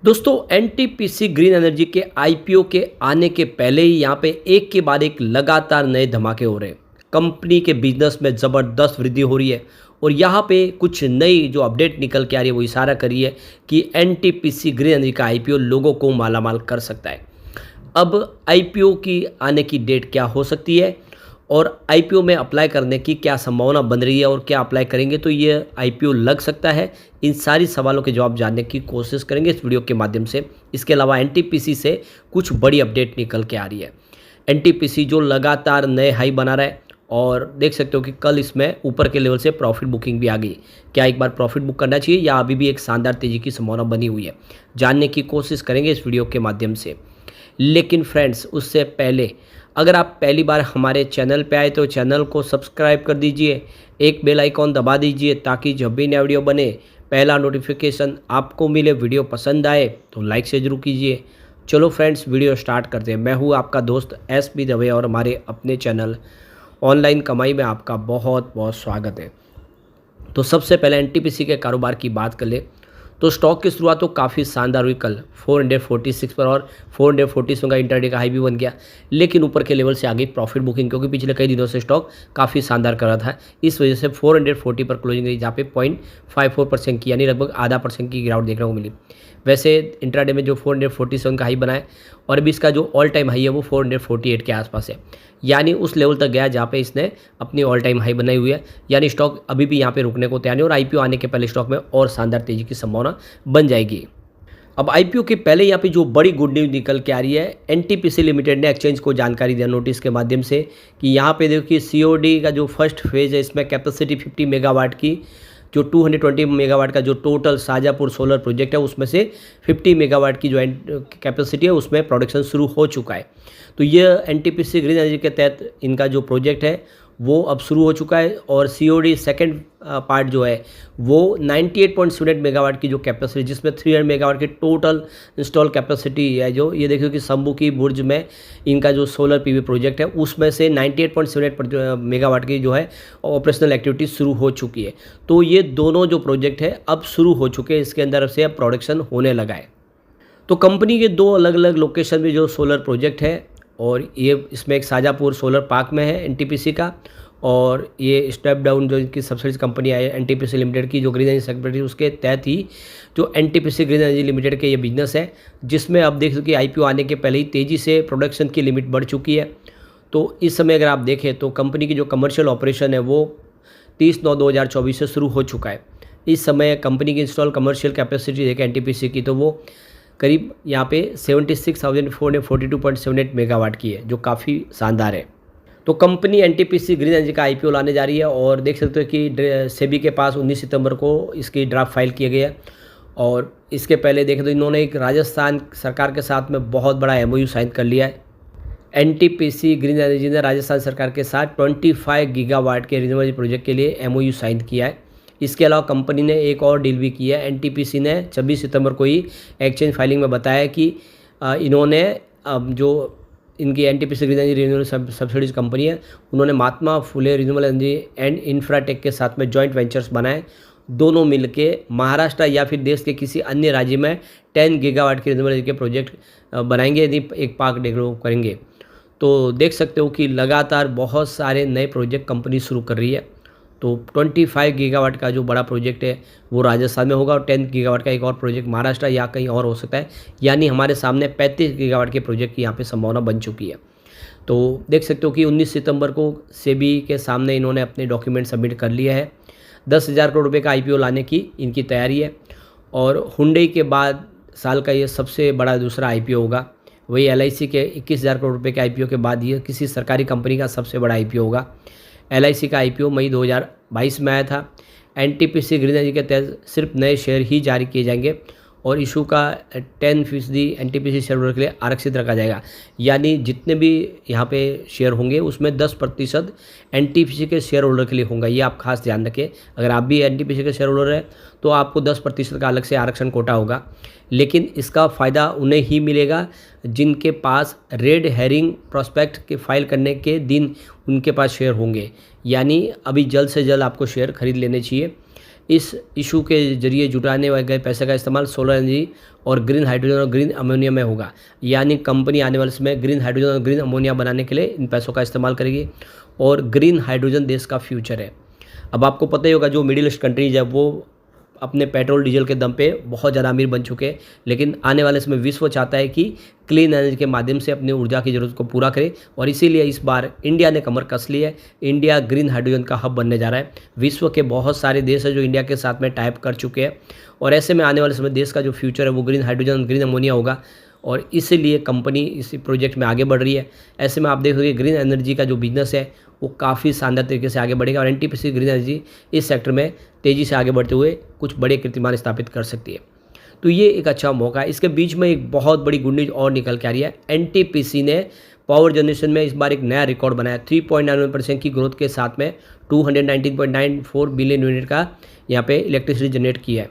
दोस्तों NTPC green energy के IPO के आने के पहले ही यहाँ पे एक के बाद एक लगातार नए धमाके हो रहे हैं। कंपनी के बिजनेस में ज़बरदस्त वृद्धि हो रही है और यहाँ पे कुछ नई जो अपडेट निकल के आ रही है वो इशारा कर रही है कि एनटीपीसी ग्रीन एनर्जी का आईपीओ लोगों को मालामाल कर सकता है। अब आईपीओ की आने की डेट क्या हो सकती है और आईपीओ में अप्लाई करने की क्या संभावना बन रही है और क्या अप्लाई करेंगे तो ये आईपीओ लग सकता है। इन सारी सवालों के जवाब जानने की कोशिश करेंगे इस वीडियो के माध्यम से। इसके अलावा एनटीपीसी से कुछ बड़ी अपडेट निकल के आ रही है। एनटीपीसी जो लगातार नए हाई बना रहा है और देख सकते हो कि कल इसमें ऊपर के लेवल से प्रॉफिट बुकिंग भी आ गई। क्या एक बार प्रॉफिट बुक करना चाहिए या अभी भी एक शानदार तेज़ी की संभावना बनी हुई है, जानने की कोशिश करेंगे इस वीडियो के माध्यम से। लेकिन फ्रेंड्स उससे पहले अगर आप पहली बार हमारे चैनल पे आए तो चैनल को सब्सक्राइब कर दीजिए, एक बेल आइकॉन दबा दीजिए ताकि जब भी नया वीडियो बने पहला नोटिफिकेशन आपको मिले। वीडियो पसंद आए तो लाइक से जरूर कीजिए। चलो फ्रेंड्स वीडियो स्टार्ट करते हैं। मैं हूँ आपका दोस्त एस.बी. दवे और हमारे अपने चैनल ऑनलाइन कमाई में आपका बहुत बहुत स्वागत है। तो सबसे पहले एनटीपीसी के कारोबार की बात कर ले तो स्टॉक की शुरुआत तो काफ़ी शानदार हुई कल 446 पर और 440 का इंटरडे का हाई भी बन गया। लेकिन ऊपर के लेवल से आ गई प्रॉफिट बुकिंग क्योंकि पिछले कई दिनों से स्टॉक काफ़ी शानदार कर रहा था। इस वजह से 440 पर क्लोजिंग रही जहाँ पे 0.54% की यानी लगभग आधा % की गिरावट देखने को मिली। वैसे इंट्राडे में जो 447 का हाई बना है और अभी इसका जो ऑल टाइम हाई है वो 448 के आसपास है, यानी उस लेवल तक गया जहाँ पे इसने अपनी ऑल टाइम हाई बनाई हुई है। यानी स्टॉक अभी भी यहाँ पे रुकने को तैयार नहीं और आईपीओ आने के पहले स्टॉक में और शानदार तेजी की संभावना बन जाएगी। अब आईपीओ के पहले यहाँ पे जो बड़ी गुड न्यूज़ निकल के आ रही है, एनटीपीसी लिमिटेड ने एक्सचेंज को जानकारी दिया नोटिस के माध्यम से कि यहाँ पे देखिए सीओडी का जो फर्स्ट फेज़ है इसमें कैपेसिटी 50 मेगावाट की, जो 220 मेगावाट का जो टोटल शाजापुर सोलर प्रोजेक्ट है उसमें से 50 मेगावाट की जो कैपेसिटी है उसमें प्रोडक्शन शुरू हो चुका है। तो ये एनटीपीसी ग्रीन एनर्जी के तहत इनका जो प्रोजेक्ट है वो अब शुरू हो चुका है और सीओडी सेकंड पार्ट जो है वो 98.78 मेगावाट की जो कैपेसिटी जिसमें 300 मेगावाट की टोटल इंस्टॉल कैपेसिटी है। जो ये देखिए कि शंभू की बुर्ज में इनका जो सोलर पीवी प्रोजेक्ट है उसमें से 98.78 मेगावाट की जो है ऑपरेशनल एक्टिविटी शुरू हो चुकी है। तो ये दोनों जो प्रोजेक्ट है अब शुरू हो चुके हैं, इसके अंदर से अब प्रोडक्शन होने लगा है। तो कंपनी के दो अलग अलग लोकेशन में जो सोलर प्रोजेक्ट है और ये इसमें एक शाजापुर सोलर पार्क में है एनटीपीसी का, और ये स्टेप डाउन जो इनकी सब्सिडी कंपनी है एनटीपीसी लिमिटेड की जो ग्रीन एनर्जी सेक्टर उसके तहत ही जो एनटीपीसी ग्रीन एनर्जी लिमिटेड के ये बिजनेस है, जिसमें अब देख सकते आईपीओ आने के पहले ही तेज़ी से प्रोडक्शन की लिमिट बढ़ चुकी है। तो इस समय अगर आप देखें तो कंपनी की जो कमर्शियल ऑपरेशन है वो 30/9/2024 से शुरू हो चुका है। इस समय कंपनी की इंस्टॉल कमर्शियल कैपेसिटी देखें एनटीपीसी की तो वो करीब यहाँ पे 76,442.78 मेगावाट की है, जो काफ़ी शानदार है। तो कंपनी एनटीपीसी ग्रीन एनर्जी का आईपीओ लाने जा रही है और देख सकते हो कि सेबी के पास 19 सितंबर को इसकी ड्राफ्ट फाइल किया गया है। और इसके पहले देखें तो इन्होंने एक राजस्थान सरकार के साथ में बहुत बड़ा एमओयू साइन कर लिया है। एनटीपीसी ग्रीन एनर्जी ने राजस्थान सरकार के साथ 25 गीगावाट के रिन्यूएबल प्रोजेक्ट के लिए एमओयू साइन किया है। इसके अलावा कंपनी ने एक और डील भी की है। एनटीपीसी ने 26 सितंबर को ही एक्सचेंज फाइलिंग में बताया कि इन्होंने जो इनकी NTPC green energy renewable subsidies company है उन्होंने Mahatma Phule renewable energy and Infratech के साथ में जॉइंट वेंचर्स बनाए। दोनों मिलके महाराष्ट्र या फिर देश के किसी अन्य राज्य में 10 गीगावाट के रिन्यूएबल एनर्जी के प्रोजेक्ट बनाएंगे यदि एक पार्क डेवलप करेंगे। तो देख सकते हो कि लगातार बहुत सारे नए प्रोजेक्ट कंपनी शुरू कर रही है। तो 25 गीगावाट का जो बड़ा प्रोजेक्ट है वो राजस्थान में होगा और 10 गीगावाट का एक और प्रोजेक्ट महाराष्ट्र या कहीं और हो सकता है, यानी हमारे सामने 35 गीगावाट के प्रोजेक्ट की यहाँ पे संभावना बन चुकी है। तो देख सकते हो कि 19 सितंबर को सेबी के सामने इन्होंने अपने डॉक्यूमेंट सबमिट कर लिया है। 10,000 करोड़ रुपये का आईपीओ लाने की इनकी तैयारी है और हुंडई के बाद साल का ये सबसे बड़ा दूसरा आईपीओ होगा। वही एलआईसी के 21,000 करोड़ रुपये के आईपीओ के बाद ये किसी सरकारी कंपनी का सबसे बड़ा आईपीओ होगा। एलआईसी का आईपीओ मई 2022 में आया था। एनटीपीसी ग्रीन एनर्जी के तहत सिर्फ नए शेयर ही जारी किए जाएंगे और इशू का 10% एनटीपीसी शेयर होल्डर के लिए आरक्षित रखा जाएगा, यानी जितने भी यहाँ पे शेयर होंगे उसमें 10% एनटीपीसी के शेयर होल्डर के लिए होगा। ये आप खास ध्यान रखें, अगर आप भी एनटीपीसी के शेयर होल्डर हैं तो आपको 10% का अलग से आरक्षण कोटा होगा। लेकिन इसका फ़ायदा उन्हें ही मिलेगा जिनके पास रेड हेरिंग प्रोस्पेक्ट के फाइल करने के दिन उनके पास शेयर होंगे, यानी अभी जल्द से जल्द आपको शेयर खरीद लेने चाहिए। इस इशू के जरिए जुटाने गए पैसे का इस्तेमाल सोलर एनर्जी और ग्रीन हाइड्रोजन और ग्रीन अमोनिया में होगा। यानी कंपनी आने वाले समय ग्रीन हाइड्रोजन और ग्रीन अमोनिया बनाने के लिए इन पैसों का इस्तेमाल करेगी और ग्रीन हाइड्रोजन देश का फ्यूचर है। अब आपको पता ही होगा जो मिडिल ईस्ट कंट्रीज है वो अपने पेट्रोल डीजल के दम पे बहुत ज़्यादा अमीर बन चुके हैं, लेकिन आने वाले समय विश्व चाहता है कि क्लीन एनर्जी के माध्यम से अपनी ऊर्जा की ज़रूरत को पूरा करे और इसीलिए इस बार इंडिया ने कमर कस ली है। इंडिया ग्रीन हाइड्रोजन का हब बनने जा रहा है। विश्व के बहुत सारे देश हैं जो इंडिया के साथ में टाइप कर चुके हैं और ऐसे में आने वाले समय देश का जो फ्यूचर है वो ग्रीन हाइड्रोजन ग्रीन अमोनिया होगा और इसीलिए कंपनी इस प्रोजेक्ट में आगे बढ़ रही है। ऐसे में आप देखोगे ग्रीन एनर्जी का जो बिजनेस है वो काफ़ी शानदार तरीके से आगे बढ़ेगा और एनटीपीसी ग्रीन एनर्जी इस सेक्टर में तेज़ी से आगे बढ़ते हुए कुछ बड़े कीर्तिमान स्थापित कर सकती है। तो ये एक अच्छा मौका है। इसके बीच में एक बहुत बड़ी गुड न्यूज़ और निकल के आ रही है। एनटीपीसी ने पावर जनरेशन में इस बार एक नया रिकॉर्ड बनाया। 3.91% की ग्रोथ के साथ में 219.94 बिलियन यूनिट का यहाँ पे इलेक्ट्रिसिटी जनरेट किया है।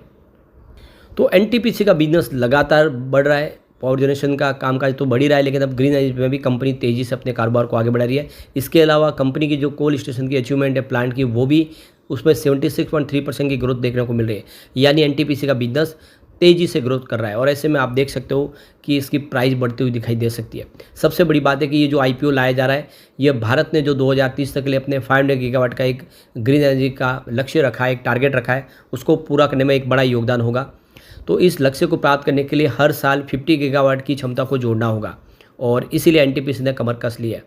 तो एनटीपीसी का बिजनेस लगातार बढ़ रहा है। पावर जनरेशन का कामकाज तो बढ़ ही रहा है, लेकिन अब ग्रीन एनर्जी में भी कंपनी तेज़ी से अपने कारोबार को आगे बढ़ा रही है। इसके अलावा कंपनी की जो कोल स्टेशन की अचीवमेंट है प्लांट की, वो भी उसमें 76.3% की ग्रोथ देखने को मिल रही है। यानी एनटीपीसी का बिजनेस तेज़ी से ग्रोथ कर रहा है और ऐसे में आप देख सकते हो कि इसकी प्राइस बढ़ती हुई दिखाई दे सकती है। सबसे बड़ी बात है कि ये जो आईपीओ लाया जा रहा है, ये भारत ने जो 2030 तक के लिए अपने 500 गीगावाट का एक ग्रीन एनर्जी का लक्ष्य रखा है, एक टारगेट रखा है, उसको पूरा करने में एक बड़ा योगदान होगा। तो इस लक्ष्य को प्राप्त करने के लिए हर साल 50 गीगावाट की क्षमता को जोड़ना होगा और इसीलिए एनटीपीसी ने कमर कस ली है।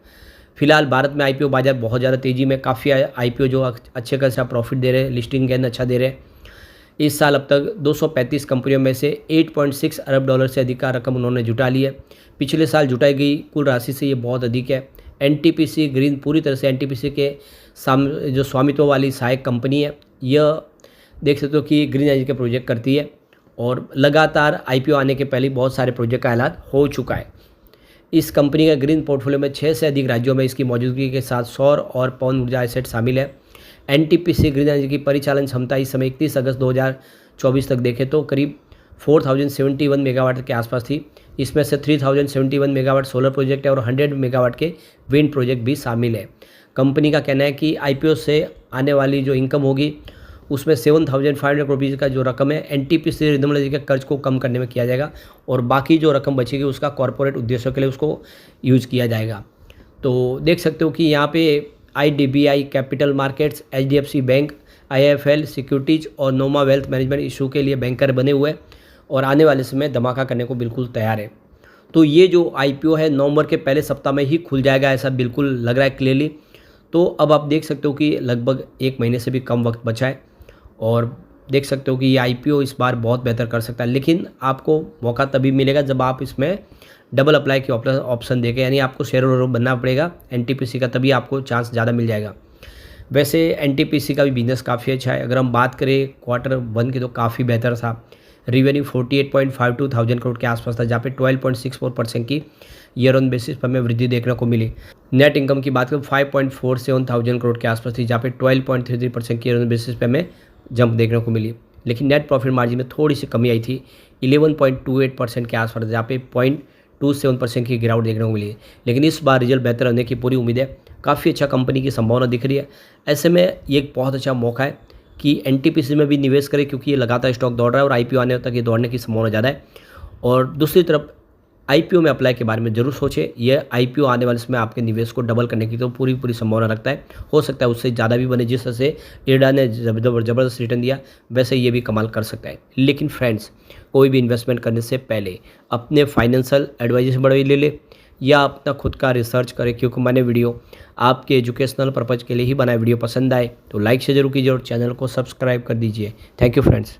फिलहाल भारत में आईपीओ बाजार बहुत ज़्यादा तेज़ी में, काफ़ी आईपीओ जो अच्छे खासा प्रॉफिट दे रहे हैं, लिस्टिंग गेन अच्छा दे रहे हैं। इस साल अब तक 235 कंपनियों में से 8.6 अरब डॉलर से अधिक का रकम उन्होंने जुटा ली है। पिछले साल जुटाई गई कुल राशि से ये बहुत अधिक है। एनटीपीसी ग्रीन पूरी तरह से एनटीपीसी के जो स्वामित्व वाली सहायक कंपनी है, यह देख सकते हो कि ग्रीन एनर्जी के प्रोजेक्ट करती है और लगातार आईपीओ आने के पहले बहुत सारे प्रोजेक्ट का ऐलान हो चुका है। इस कंपनी का ग्रीन पोर्टफोलियो में 6 से अधिक राज्यों में इसकी मौजूदगी के साथ सौर और पवन ऊर्जा एसेट शामिल है। एनटीपीसी ग्रीन एनर्जी की परिचालन क्षमता इस समय 31 अगस्त 2024 तक देखें तो करीब 4071 मेगावाट के आसपास थी। इसमें से 3071 मेगावाट सोलर प्रोजेक्ट है और 100 मेगावाट के विंड प्रोजेक्ट भी शामिल है। कंपनी का कहना है कि आईपीओ से आने वाली जो इनकम होगी उसमें 7,500 रुपीज़ का जो रकम है एनटीपीसी रिन्यूएबल एनर्जी के कर्ज को कम करने में किया जाएगा और बाकी जो रकम बचेगी उसका कॉरपोरेट उद्देश्यों के लिए उसको यूज़ किया जाएगा। तो देख सकते हो कि यहाँ पे IDBI capital markets, HDFC bank, IIFL securities और नोमा वेल्थ मैनेजमेंट इशू के लिए बैंकर बने हुए और आने वाले समय धमाका करने को बिल्कुल तैयार है। तो ये जो आईपीओ है नवंबर के पहले सप्ताह में ही खुल जाएगा, ऐसा बिल्कुल लग रहा है क्लियरली। तो अब आप देख सकते हो कि लगभग 1 महीने से भी कम वक्त बचा है और देख सकते हो कि ये आईपीओ इस बार बहुत बेहतर कर सकता है, लेकिन आपको मौका तभी मिलेगा जब आप इसमें डबल अप्लाई की ऑप्शन देके, यानी आपको शेयर होल्डर बनना पड़ेगा एनटीपीसी का, तभी आपको चांस ज़्यादा मिल जाएगा। वैसे एनटीपीसी का भी बिजनेस काफ़ी अच्छा है। अगर हम बात करें Q1 की तो काफ़ी बेहतर था। रेवेन्यू 48.52 थाउजेंड करोड़ के आसपास था, जहाँ पे 12.64% की ईयर ऑन बेसिस पर हमें वृद्धि देखने को मिली। नेट इनकम की बात करें 5.47 थाउजेंड करोड़ के आसपास थी, जहाँ पे 12.33% की ईयर ऑन बेसिस पर हमें जंप देखने को मिली। लेकिन नेट प्रॉफिट मार्जिन में थोड़ी सी कमी आई थी, 11.28% के आसपास, जहाँ पे 0.27% की गिरावट देखने को मिली। लेकिन इस बार रिजल्ट बेहतर होने की पूरी उम्मीद है। काफ़ी अच्छा कंपनी की संभावना दिख रही है। ऐसे में ये एक बहुत अच्छा मौका है कि एनटीपीसी में भी निवेश करें, क्योंकि ये लगातार स्टॉक दौड़ रहा है और आईपीओ आने तक ये दौड़ने की संभावना ज़्यादा है। और दूसरी तरफ आईपीओ में अप्लाई के बारे में जरूर सोचें। यह आईपीओ आने वाले समय आपके निवेश को डबल करने की तो पूरी संभावना रखता है। हो सकता है उससे ज़्यादा भी बने, जिस तरह से इरडा ने ज़बरदस्त रिटर्न दिया वैसे ये भी कमाल कर सकता है। लेकिन फ्रेंड्स, कोई भी इन्वेस्टमेंट करने से पहले अपने फाइनेंशियल एडवाइजर से बड़े ले या अपना खुद का रिसर्च करें, क्योंकि मैंने वीडियो आपके एजुकेशनल पर्पज़ के लिए ही बनाया। वीडियो पसंद आए तो लाइक से जरूर कीजिए और चैनल को सब्सक्राइब कर दीजिए। Thank you friends.